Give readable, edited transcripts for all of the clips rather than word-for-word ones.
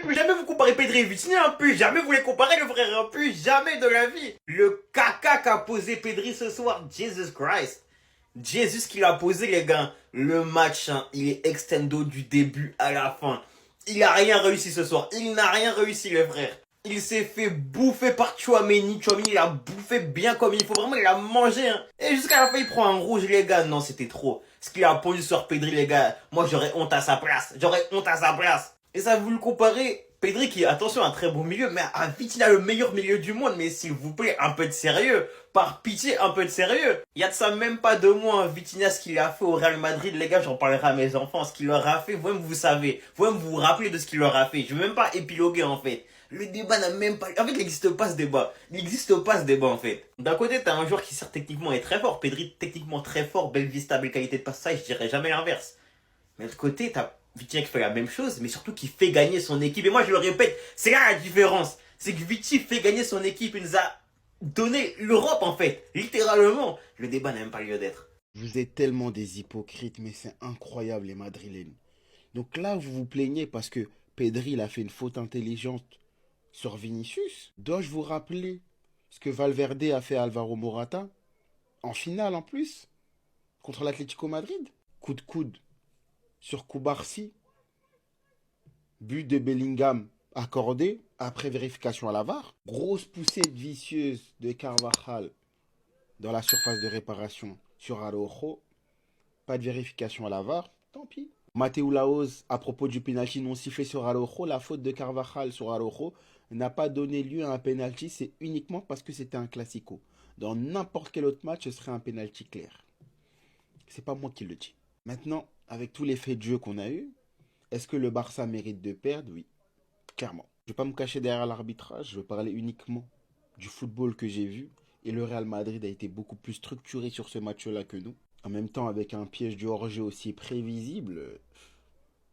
plus jamais vous comparer Pedri et Vitinha, hein. Plus jamais vous les comparer, le frère, hein. Plus jamais de la vie. Le caca qu'a posé Pedri ce soir, Jesus Christ. Jesus qui l'a posé, les gars. Le match, hein, il est extendo du début à la fin. Il a rien réussi ce soir. Il n'a rien réussi, le frère. Il s'est fait bouffer par Tchouaméni. Tchouaméni, il a bouffé bien comme il faut. Vraiment, il a mangé, hein. Et jusqu'à la fin, il prend un rouge, les gars. Non, c'était trop. Ce qu'il a pondu sur Pedri, les gars. Moi, j'aurais honte à sa place. J'aurais honte à sa place. Et ça, vous le comparez. Pedri qui, attention, un très bon milieu, mais à Vitinha, le meilleur milieu du monde. Mais s'il vous plaît, un peu de sérieux. Par pitié, un peu de sérieux. Il y a de ça même pas 2 mois, hein, Vitinha, ce qu'il a fait au Real Madrid, les gars, j'en parlerai à mes enfants. Ce qu'il leur a fait, vous-même, vous savez. Vous-même, vous vous rappelez de ce qu'il leur a fait. Je veux même pas épiloguer, en fait. Le débat n'a même pas... En fait, il n'existe pas ce débat. Il n'existe pas ce débat, en fait. D'un côté, t'as un joueur qui, certes, techniquement est très fort. Pedri, techniquement très fort. Belle vista, belle qualité de passage. Je dirais jamais l'inverse. Mais de l'autre côté, t'as Vitinha qui fait la même chose, mais surtout qui fait gagner son équipe. Et moi, je le répète, c'est là la différence. C'est que Vitinha fait gagner son équipe. Il nous a donné l'Europe, en fait. Littéralement. Le débat n'a même pas lieu d'être. Vous êtes tellement des hypocrites, mais c'est incroyable, les Madrilènes. Donc là, vous vous plaignez parce que Pedri il a fait une faute intelligente sur Vinicius. Dois-je vous rappeler ce que Valverde a fait à Alvaro Morata en finale en plus contre l'Atlético Madrid? Coup de coude sur Koubarsi, but de Bellingham accordé après vérification à la VAR. Grosse poussée vicieuse de Carvajal dans la surface de réparation sur Araujo. Pas de vérification à la VAR, tant pis. Mateu Laoz, à propos du pénalty non sifflé sur Araujo, la faute de Carvajal sur Araujo n'a pas donné lieu à un pénalty, c'est uniquement parce que c'était un classico. Dans n'importe quel autre match, ce serait un pénalty clair. C'est pas moi qui le dis. Maintenant, avec tous les faits de jeu qu'on a eus, est-ce que le Barça mérite de perdre? Oui, clairement. Je ne vais pas me cacher derrière l'arbitrage, je vais parler uniquement du football que j'ai vu. Et le Real Madrid a été beaucoup plus structuré sur ce match-là que nous. En même temps, avec un piège du hors-jeu aussi prévisible,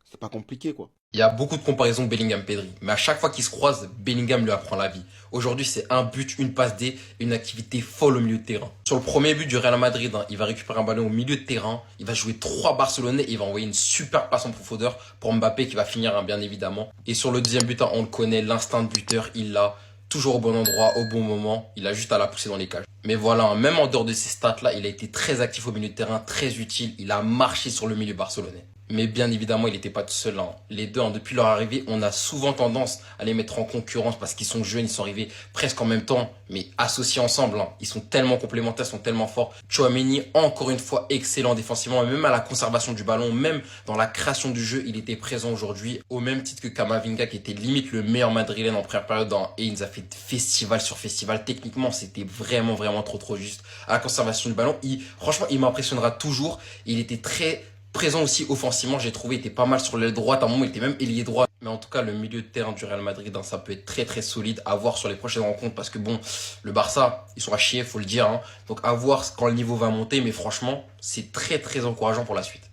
c'est pas compliqué, quoi. Il y a beaucoup de comparaisons Bellingham-Pedri, mais à chaque fois qu'ils se croisent, Bellingham lui apprend la vie. Aujourd'hui, c'est un but, une passe D, une activité folle au milieu de terrain. Sur le premier but du Real Madrid, il va récupérer un ballon au milieu de terrain, il va jouer 3 Barcelonais et il va envoyer une super passe en profondeur pour Mbappé qui va finir, bien évidemment. Et sur le deuxième but, on le connaît, l'instinct de buteur, il l'a. Toujours au bon endroit, au bon moment, il a juste à la pousser dans les cages. Mais voilà, même en dehors de ces stats-là, il a été très actif au milieu de terrain, très utile, il a marché sur le milieu barcelonais. Mais bien évidemment, il n'était pas tout seul, hein. Les deux, depuis leur arrivée, on a souvent tendance à les mettre en concurrence parce qu'ils sont jeunes, ils sont arrivés presque en même temps, mais associés ensemble, hein. Ils sont tellement complémentaires, ils sont tellement forts. Tchouaméni, encore une fois, excellent défensivement, même à la conservation du ballon, même dans la création du jeu, il était présent aujourd'hui, au même titre que Camavinga, qui était limite le meilleur madrilène en première période, hein. Et il nous a fait festival sur festival. Techniquement, c'était vraiment trop juste. À la conservation du ballon, franchement, il m'impressionnera toujours. Il était très présent aussi offensivement, j'ai trouvé, il était pas mal sur l'aile droite. À un moment, il était même ailier droit. Mais en tout cas, le milieu de terrain du Real Madrid, hein, ça peut être très solide à voir sur les prochaines rencontres. Parce que bon, le Barça, ils sont à chier, faut le dire, hein. Donc à voir quand le niveau va monter. Mais franchement, c'est très encourageant pour la suite.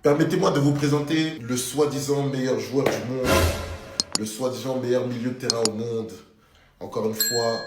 Permettez-moi de vous présenter le soi-disant meilleur joueur du monde, le soi-disant meilleur milieu de terrain au monde. Encore une fois,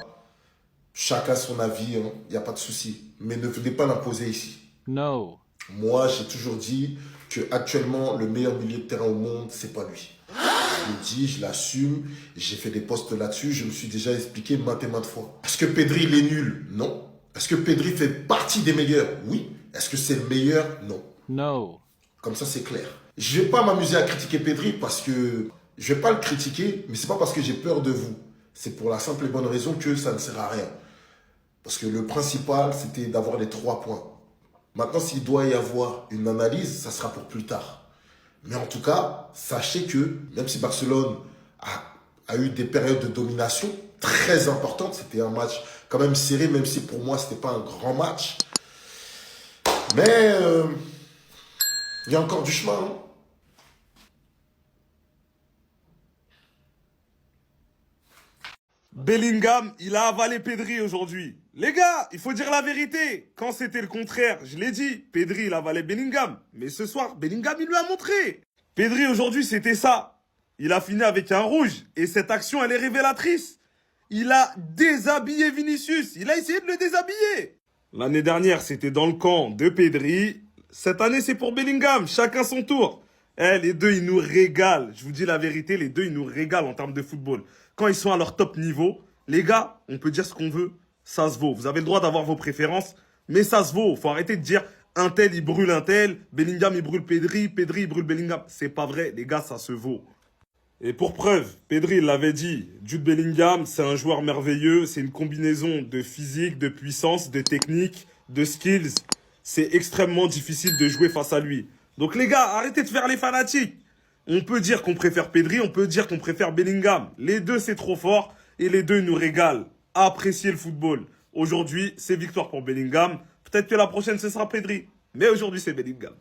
chacun son avis, il n'y a pas de souci. Mais ne venez pas l'imposer ici. No. Moi, j'ai toujours dit que actuellement le meilleur milieu de terrain au monde, c'est pas lui. Je le dis, je l'assume, j'ai fait des posts là-dessus, je me suis déjà expliqué maintes et maintes fois. Est-ce que Pedri, il est nul? Non. Est-ce que Pedri fait partie des meilleurs? Oui. Est-ce que c'est le meilleur? Non. No. Comme ça, c'est clair. Je vais pas m'amuser à critiquer Pedri parce que je vais pas le critiquer, mais c'est pas parce que j'ai peur de vous. C'est pour la simple et bonne raison que ça ne sert à rien. Parce que le principal, c'était d'avoir les 3 points. Maintenant, s'il doit y avoir une analyse, ça sera pour plus tard. Mais en tout cas, sachez que même si Barcelone a eu des périodes de domination très importantes, c'était un match quand même serré, même si pour moi, c'était pas un grand match. Mais il y a encore du chemin, hein. Bellingham, il a avalé Pedri aujourd'hui. Les gars, il faut dire la vérité. Quand c'était le contraire, je l'ai dit, Pedri, il avalait Bellingham. Mais ce soir, Bellingham, il lui a montré. Pedri, aujourd'hui, c'était ça. Il a fini avec un rouge. Et cette action, elle est révélatrice. Il a déshabillé Vinicius. Il a essayé de le déshabiller. L'année dernière, c'était dans le camp de Pedri. Cette année, c'est pour Bellingham. Chacun son tour. Les deux, ils nous régalent. Je vous dis la vérité, les deux, ils nous régalent en termes de football. Quand ils sont à leur top niveau, les gars, on peut dire ce qu'on veut, ça se vaut. Vous avez le droit d'avoir vos préférences, mais ça se vaut. Faut arrêter de dire un tel, il brûle un tel, Bellingham, il brûle Pedri, Pedri, il brûle Bellingham. C'est pas vrai, les gars, ça se vaut. Et pour preuve, Pedri il l'avait dit, Jude Bellingham, c'est un joueur merveilleux, c'est une combinaison de physique, de puissance, de technique, de skills. C'est extrêmement difficile de jouer face à lui. Donc les gars, arrêtez de faire les fanatiques. On peut dire qu'on préfère Pedri, on peut dire qu'on préfère Bellingham. Les deux, c'est trop fort et les deux ils nous régalent. Appréciez le football. Aujourd'hui, c'est victoire pour Bellingham. Peut-être que la prochaine, ce sera Pedri. Mais aujourd'hui, c'est Bellingham.